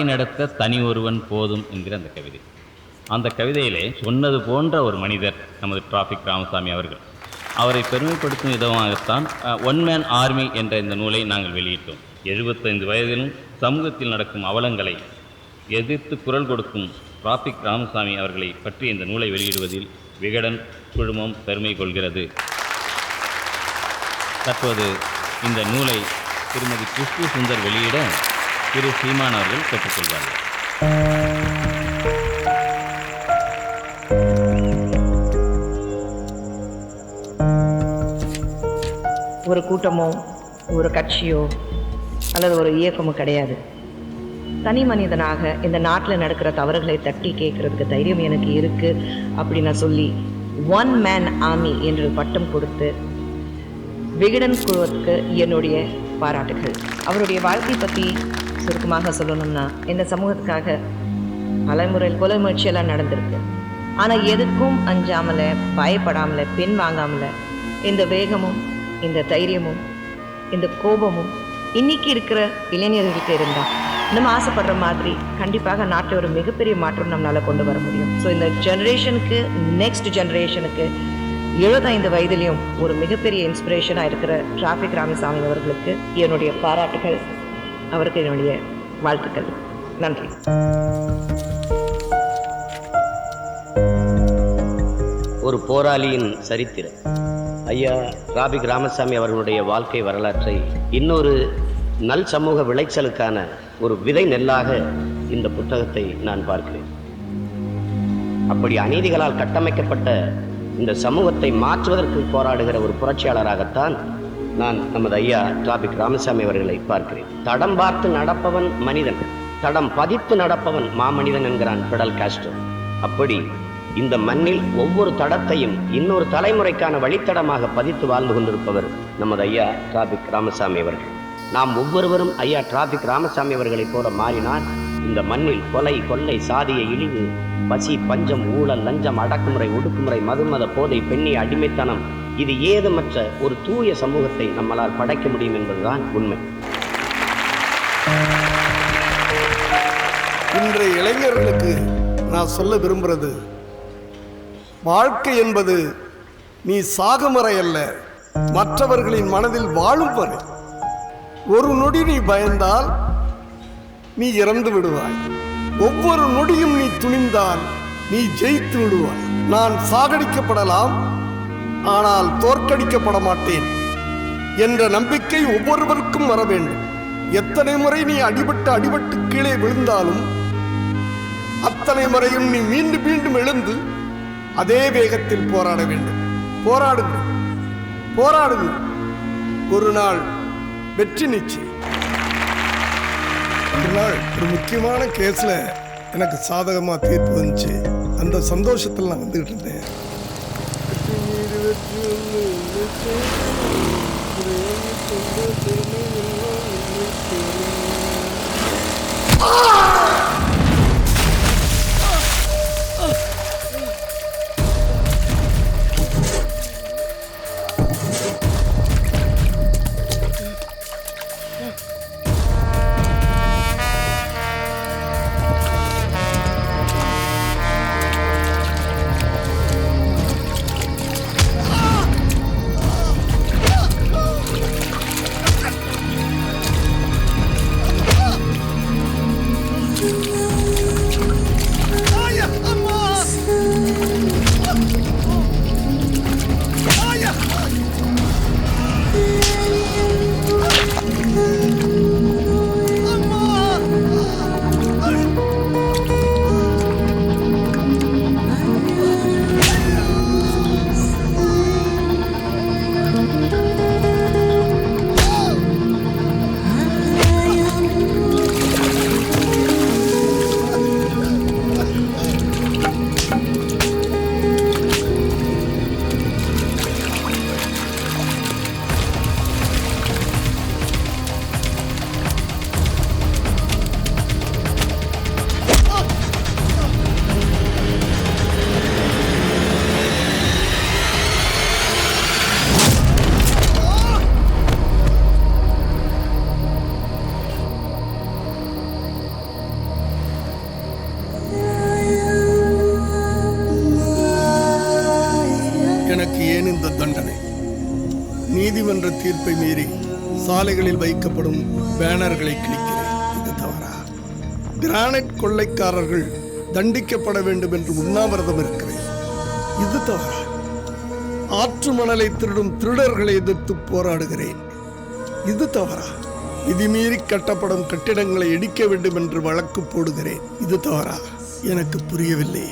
நடத்த தனி ஒருவன் போதும் என்கிற அந்த கவிதை. அந்த கவிதையிலே சொன்னது போன்ற ஒரு மனிதர் நமது டிராஃபிக் ராமசாமி அவர்கள். அவரை பெருமைப்படுத்தும் விதமாகத்தான் ஒன் மேன் ஆர்மி என்ற இந்த நூலை நாங்கள் வெளியிட்டோம். 75 வயதிலும் சமூகத்தில் நடக்கும் அவலங்களை எதிர்த்து குரல் கொடுக்கும் டிராஃபிக் ராமசாமி அவர்களை பற்றி இந்த நூலை வெளியிடுவதில் விகடன் குழுமம் பெருமை கொள்கிறது. தற்போது இந்த நூலை திருமதி கிறிஸ்து சுந்தர் வெளியிட திரு சீமான் அவர்கள் பெற்றுக்கொள்வார்கள். ஒரு கூட்டமோ ஒரு கட்சியோ அல்லது ஒரு இயக்கமோ கிடையாது. தனி மனிதனாக இந்த நாட்டில் நடக்கிற தவறுகளை தட்டி கேட்கறதுக்கு தைரியம் எனக்கு இருக்கு அப்படின்னு சொல்லி ஒன் மேன் ஆர்மி என்று பட்டம் கொடுத்து விகடன் குழுவுக்கு என்னுடைய பாராட்டுகள். அவருடைய வாழ்க்கை பற்றி சுருக்கமாக சொல்லணும்னா, இந்த சமூகத்துக்காக பலமுறை கொலை முயற்சியெல்லாம் நடந்திருக்கு. ஆனால் எதுக்கும் அஞ்சாமல, பயப்படாமல, பின் வாங்காமல இந்த வேகமும் இந்த தைரியமும் இந்த கோபமும் இன்னைக்கு இருக்கிற இளைஞர்களுக்கு இருந்தால் நம்ம ஆசைப்படுற மாதிரி கண்டிப்பாக நாட்டில் ஒரு மிகப்பெரிய மாற்றம் நம்மளால் கொண்டு வர முடியும். ஸோ இந்த ஜெனரேஷனுக்கு, நெக்ஸ்ட் ஜெனரேஷனுக்கு 75 வயதிலையும் ஒரு மிகப்பெரிய இன்ஸ்பிரேஷனாக இருக்கிற டிராஃபிக் ராமசாமி அவர்களுக்கு என்னுடைய பாராட்டுகள், அவருக்கு என்னுடைய வாழ்த்துக்கள். நன்றி. ஒரு போராளியின் சரித்திரம். ஐயா டிராஃபிக் ராமசாமி அவர்களுடைய வாழ்க்கை வரலாற்றை இன்னொரு நல் சமூக விளைச்சலுக்கான ஒரு விதை நெல்லாக இந்த புத்தகத்தை நான் பார்க்கிறேன். அப்படி அநீதிகளால் கட்டமைக்கப்பட்ட இந்த சமூகத்தை மாற்றுவதற்கு போராடுகிற ஒரு புரட்சியாளராகத்தான் நான் நமது ஐயா டிராஃபிக் ராமசாமி அவர்களை பார்க்கிறேன். தடம் பார்த்து நடப்பவன் மனிதன், தடம் பதித்து நடப்பவன் மாமனிதன் என்கிறான் பிடல் காஸ்ட்ரோ. அப்படி இந்த மண்ணில் ஒவ்வொரு தடத்தையும் இன்னொரு தலைமுறைக்கான வழித்தடமாக பதித்து வாழ்ந்து கொண்டிருப்பவர் நமது ஐயா டிராஃபிக் ராமசாமி அவர்கள். நாம் ஒவ்வொருவரும் ஐயா டிராஃபிக் ராமசாமி அவர்களைப் போல மாறினால் இந்த மண்ணில் கொலை, கொள்ளை, சாதிய இழிவு, பசி, பஞ்சம், ஊழல், லஞ்சம், அடக்குமுறை, ஒடுக்குமுறை, மதுமத போதை, பெண்ணிய அடிமைத்தனம், இது ஏதுமற்ற ஒரு தூய சமூகத்தை நம்மளால் படைக்க முடியும் என்பதுதான் உண்மை. இன்றைய இளைஞர்களுக்கு நான் சொல்ல விரும்புகிறது, வாழ்க்கை என்பது நீ சாகும் வரை அல்ல, மற்றவர்களின் மனதில் வாழும் வரை. ஒரு நொடி நீ பயந்தால் நீ இறந்து விடுவாய். ஒவ்வொரு நொடியும் நீ துணிந்தால் நீ ஜெயித்து விடுவாய். நான் சாகடிக்கப்படலாம், ஆனால் தோற்கடிக்கப்பட மாட்டேன் என்ற நம்பிக்கை ஒவ்வொருவருக்கும் வர வேண்டும். எத்தனை முறை நீ அடிபட்டு கீழே விழுந்தாலும் அத்தனை முறையும் நீ மீண்டும் மீண்டும் எழுந்து அதே வேகத்தில் போராட வேண்டும். போராடுங்கள். ஒரு நாள் வெற்றி நிச்சயம். ஒரு நாள் ஒரு முக்கியமான கேஸ்ல எனக்கு சாதகமா தீர்ப்பு வந்துச்சு. அந்த சந்தோஷத்தில் நான் வந்துகிட்டு இருந்தேன். நீதிமன்ற தீர்ப்பை மீறி சாலைகளில் வைக்கப்படும் பேனர்களை கிழிக்கிறேன். இது தவறா? கிரானைட் கொள்ளைக்காரர்கள் தண்டிக்கப்பட வேண்டும் என்று உண்ணாவிரதம் இருக்கிறேன். இது தவறா? ஆற்று மணலை திருடும் திருடர்களை எதிர்த்து போராடுகிறேன். இது தவறா? விதிமீறி கட்டப்படும் கட்டிடங்களை இடிக்க வேண்டும் என்று வழக்கு போடுகிறேன். இது தவறா? எனக்கு புரியவில்லை.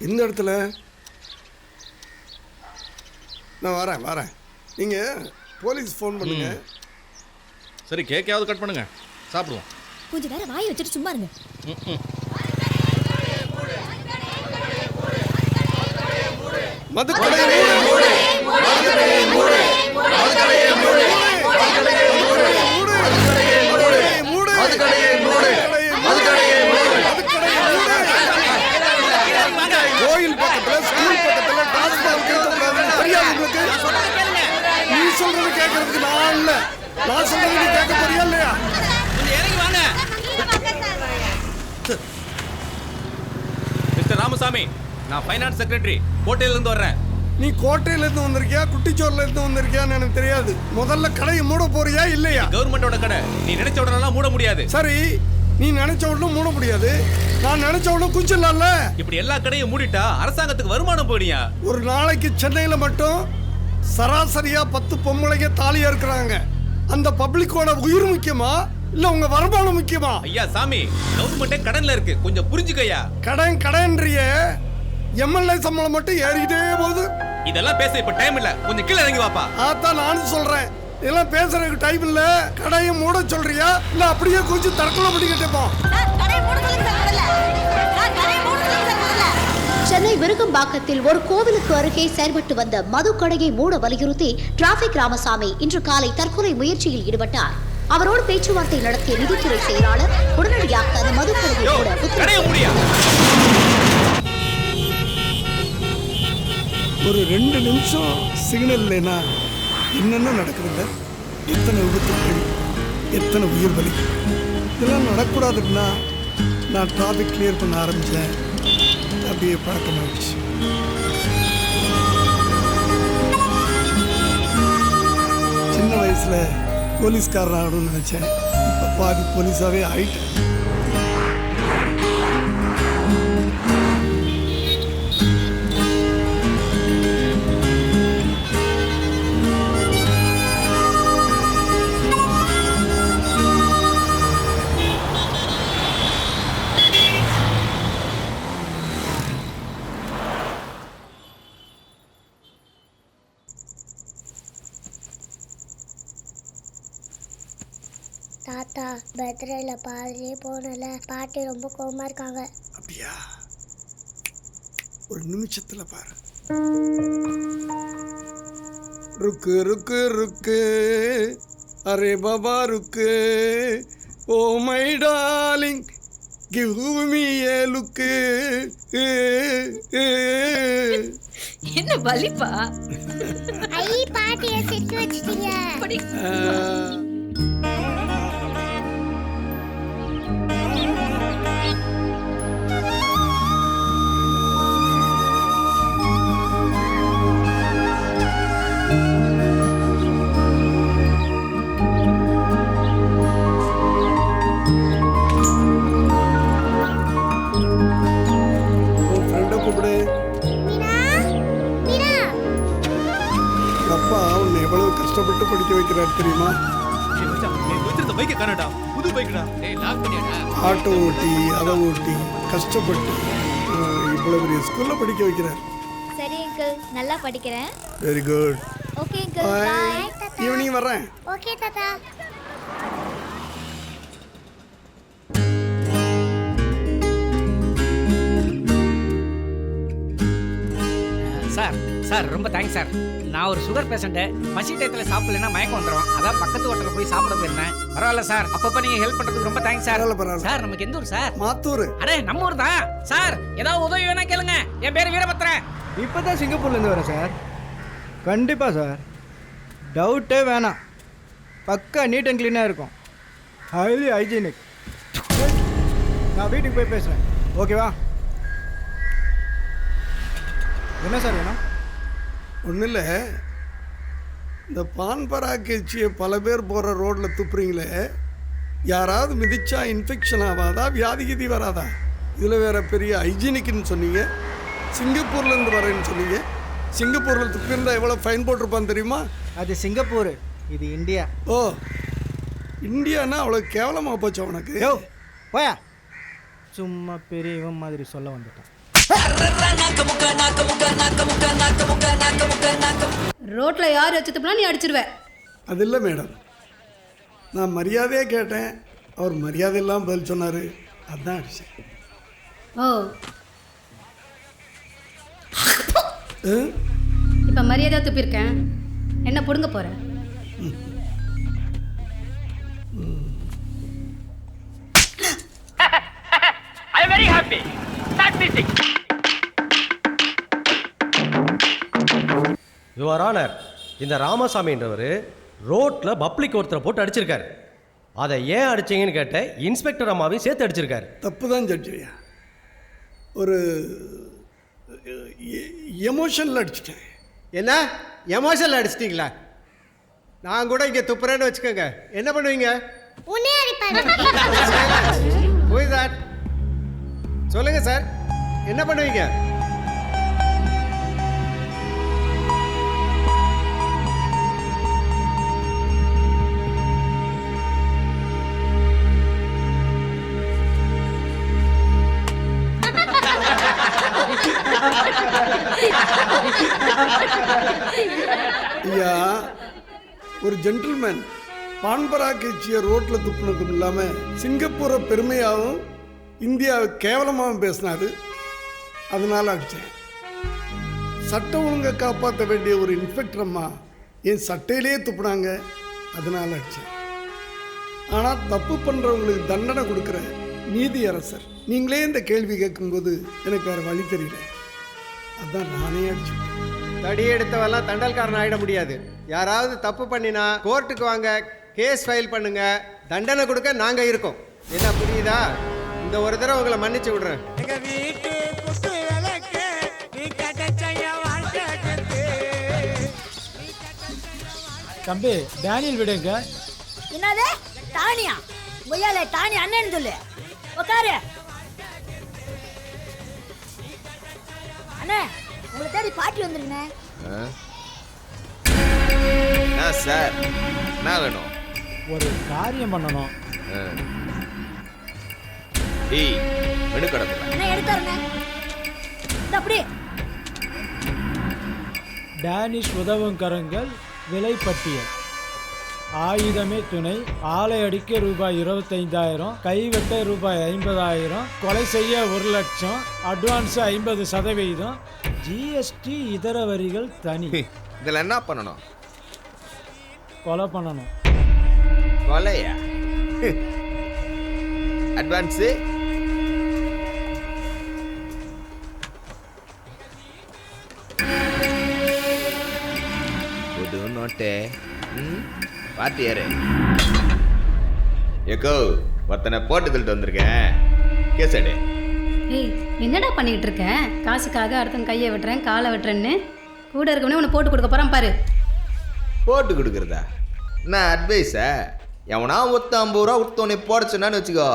இந்த இடத்துல நான் வரேன். நீங்க போலீஸ் ஃபோன் பண்ணுங்க. சரி, கேக்கையாவது கட் பண்ணுங்க, சாப்பிடுவோம். கொஞ்ச நேரம் வாயை வச்சுட்டு சும்மா இருங்க. கோயில் பக்கத்துல, ஸ்கூல் பக்கத்துல நீ சொல்றது கேட்கறதுக்கு நான் இல்ல. நான் சொல்றது நீ கேட்க போறியா இல்லையா? மிஸ்டர் ராமசாமி, நான் ஃபைனான்ஸ் செக்ரட்டரி, கோட்டையில இருந்து வர்றேன். நீ கோட்டையில இருந்து வந்திருக்கியா, குட்டிச்சோர்ல இருந்து வந்திருக்கியான்னு எனக்கு தெரியாது. முதல்ல கடையை மூட போறியா இல்லையா? கவர்மெண்டோட கடை, நீ நினைச்ச உடனெல்லாம் மூட முடியாது. சரி, நீ நினைச்ச உடனே மூட முடியாது, நான் நினைச்ச உடனே குச்சிடலாம்ல. இப்படி எல்லா கடையும் மூடிட்டா அரசாங்கத்துக்கு வருமானம் போடியா? ஒரு நாளைக்கு சென்னையில மட்டும் சராசரியா 10 பொம்பளைங்க தாலியா இருக்கிறாங்க. அந்த பப்ளிக்கோட உயிர் முக்கியமா இல்ல உங்க வருமானம் முக்கியமா? ஐயா சாமி, கவர்மெண்டே கடன்ல இருக்கு, கொஞ்சம் புரிஞ்சுக்கய்யா. கடன்றிய எம்எல்ஏ சம்பளம் மட்டும் ஏறிக்கிட்டே போகுது. இதெல்லாம் பேச இப்ப டைம் இல்ல, கொஞ்சம் கீழே இறங்கி வாப்பா. அதான் நானும் சொல்றேன், இதெல்லாம் பேசுறதுக்கு டைம் இல்ல. கடையை மூட சொல்றியா இல்ல அப்படியே கொஞ்சம் தற்கொலை பண்ணிக்கிட்டே? சென்னை விருகம்பாக்கத்தில் ஒரு கோவிலுக்கு அருகே செயல்பட்டு வந்த மதுக்கடையை மூட வலியுறுத்தி டிராபிக் ராமசாமி இன்று காலை தற்கொலை முயற்சியில் ஈடுபட்டார். அவரோடு பேச்சுவார்த்தை நடத்திய நிதித்துறை செயலாளர் உடனடியாக அந்த மதுக்கடையை மூட உத்தரவு. ஒரு 2 நிமிஷம் சிக்னல் இல்லைன்னா என்னென்ன நடக்குதுல்ல? எத்தனை விபத்துகள், எத்தனை உயிர் பலி. இதெல்லாம் நடக்கூடாதுன்னா நான் டிராபிக் கிளியர் பண்ண ஆரம்பித்தேன். அப்படியே பழக்கமாகிடுச்சு. சின்ன வயசுல போலீஸ்காரன் ஆகணும்னு நினைச்சேன். இப்போ பாதி போலீஸாவே ஆயிட்டேன். தாத்தா, பர்த்டேல பாதிலே போனல, பாட்டி ரொம்ப கோவமா இருக்காங்க. அப்படியா? ஒரு நிமிஷத்துல பாரு. ருக்கு ருக்கு ருக்கு, அரே பாபா ருக்கு, oh my darling, give me a look. என்ன வலிப்பா? ஐ, பாட்டியை சிரிக்க வச்சிட்டீங்க. அப்பா உன்னை எவ்வளவு கஷ்டப்பட்டு படிக்க வைக்கிறார் தெரியுமா? ஆட்டோ ஓட்டி, அதை ஓட்டி கஷ்டப்பட்டு இவ்வளவு பெரிய ஸ்கூல்ல படிக்க வைக்கிறார். சரி அங்கிள், நல்லா படிக்கிறேன். Very good. Okay uncle, bye. Evening வரேன். ஓகே தாத்தா. சார் சார் ரொம்ப தேங்க்ஸ் சார். நான் ஒரு சுகர் பேஷண்ட்டு. பசி டயத்தில் சாப்பிடலன்னா மயக்கம் வந்துடும். அதான் பக்கத்து ஹோட்டலில் போய் சாப்பிட போயிருந்தேன். பரவாயில்ல சார், அப்பப்போ நீங்கள் ஹெல்ப் பண்ணுறதுக்கு ரொம்ப தேங்க்ஸ் சார். பரவாயில்ல. சார் நமக்கு எந்த ஊர் சார்? மாத்தூர். அடே நம்ம ஊர் தான் சார். ஏதாவது உதவி வேணா கேளுங்க. என் பேர் வீரபத்ரன். இப்போ தான் சிங்கப்பூர்லேருந்து வரேன் சார். கண்டிப்பாக சார், டவுட்டே வேணாம். பக்கா நீட் அண்ட் க்ளீனாக இருக்கும். Highly hygienic. நான் வீட்டுக்கு போய் பேசுகிறேன், ஓகேவா? என்ன சார் வேணும்? ஒன்றும் இல்லை, இந்த பான் பராக்கச்சியை பல பேர் போகிற ரோட்டில் துப்புறீங்களே, யாராவது மிதிச்சா இன்ஃபெக்ஷன் ஆகாதா, வியாதி கீதி வராதா? இதில் வேற பெரிய ஹைஜீனிக்னு சொன்னீங்க, சிங்கப்பூர்லேருந்து வரேன்னு சொன்னீங்க. சிங்கப்பூரில் துப்பியிருந்தா எவ்வளோ ஃபைன் போட்டிருப்பான்னு தெரியுமா? அது சிங்கப்பூர், இது இந்தியா. ஓ, இந்தியானா அவ்வளோ கேவலமாக போச்சு உனக்கு. யோ போயா, சும்மா பெரியவன் மாதிரி சொல்ல வந்துட்டான். ரோட்ல யார் வச்சுட்டுனா நீ அடிச்சிருவ. அது இல்லை மேடம், நான் மரியாதையே கேட்டேன், அவர் மரியாதை இல்லாமல் பதில் சொன்னார், அதுதான் அடிச்சேன். ஓ, இப்போ மரியாதை துப்பியிருக்கேன், என்ன பிடுங்க போற? I am very happy. Start missing. Your honour, இந்த ராமசாமின்றவர் ரோட்டில் பப்ளிக் ஒருத்தரை போட்டு அடிச்சிருக்காரு. அதை ஏன் அடிச்சிங்கன்னு கேட்ட இன்ஸ்பெக்டர் அம்மாவையும் சேர்த்து அடிச்சிருக்காரு. தப்பு தான் ஜட்ஜியா, ஒரு எமோஷனில் அடிச்சிட்டேன். என்ன எமோஷனில் அடிச்சிட்டிங்களா? நான் கூட இங்கே துப்புறேன்னு வச்சுக்கோங்க, என்ன பண்ணுவீங்க? உன்னே அடிப்பாரு. சார் சொல்லுங்க சார், என்ன பண்ணுவீங்க? ஐயா, ஒரு ஜென்டில்மேன் பான்பராக்கச்சியை ரோட்டில் துப்புனதும் இல்லாமல் சிங்கப்பூரை பெருமையாகவும் இந்தியாவை கேவலமாகவும் பேசினாரு, அதனால அடித்தேன். சட்டம் ஒழுங்கை காப்பாற்ற வேண்டிய ஒரு இன்ஸ்பெக்டர் அம்மா என் சட்டையிலே துப்புனாங்க, அதனால அடித்தேன். ஆனால் தப்பு பண்ணுறவங்களுக்கு தண்டனை கொடுக்குற நீதி அரசர் நீங்களே இந்த கேள்வி கேட்கும்போது எனக்கு வேறு வழி தெரியல, அதான் நானே அடிச்சுட்டேன். தடி எடுத்தவெல்லாம் தண்டல்காரன் ஆகிட முடியாது. யாராவது தப்பு பண்ணினா கோர்ட்டுக்கு வாங்க, கேஸ் ஃபைல் பண்ணுங்க, தண்டனை கொடுக்க நாங்கள் இருக்கோம். என்ன புரியுதா? இந்த ஒரு தடவை உங்களை மன்னிச்சு விடுறேன். தம்பி டேனியல் விடுங்க. என்னது டானியா? முயலே டானி அண்ணன் சொல்லு. உட்காரு அண்ணே, உங்களை தேடி பாட்டி வந்துருங்க. சார் என்ன வேணும்? ஒரு காரியம் பண்ணணும். மெனு கடை என்ன எடுத்தாருங்க? அப்படி டேனிஷ் உதவுங்கரங்கள் விலைப்பட்டியல். ஆயுதமே துணை, ஆலை அடிக்க ரூபாய் 25,000, கைவெட்ட ரூபாய் 50,000, கொலை செய்ய 1,00,000, அட்வான்ஸ் 50%, ஜிஎஸ்டி இதர வரிகள் தனி. இதில் என்ன பண்ணணும்? கொலை பண்ணணும். கொலையா? அட்வான்ஸு புது நோட்டு. பார்த்து யாரு? ஏக்கோ, ஒருத்தனை போட்டு தள்ளிட்டு வந்திருக்கேன், கேஸ் எடு. ஏய், என்னடா பண்ணிட்டு இருக்க? காசுக்காக அடுத்தவன் கையை வெட்டுறேன், காலை வெட்டுறேன்னு கூட இருக்கவனே உன்னை போட்டு கொடுக்க போறான் பாரு. போட்டு கொடுக்குறதா? நான் அட்வைஸா? எவனா 50 ரூபா உடுத்தோன்னே போட சொன்னான்னு வச்சுக்கோ,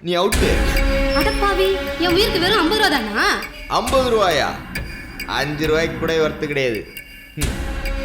நீ அவுட்டு. அடப்பாவி, என் உயிருக்கு வெறும் 50 ரூபா தானா? 50 ரூபாயா? 5 ரூபாய்க்கு கூட ஒர்த்து கிடையாது.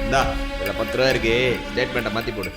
இந்தா, இதில் 10 ரூபா இருக்கு, ஸ்டேட்மெண்ட்டை மாற்றி போடு.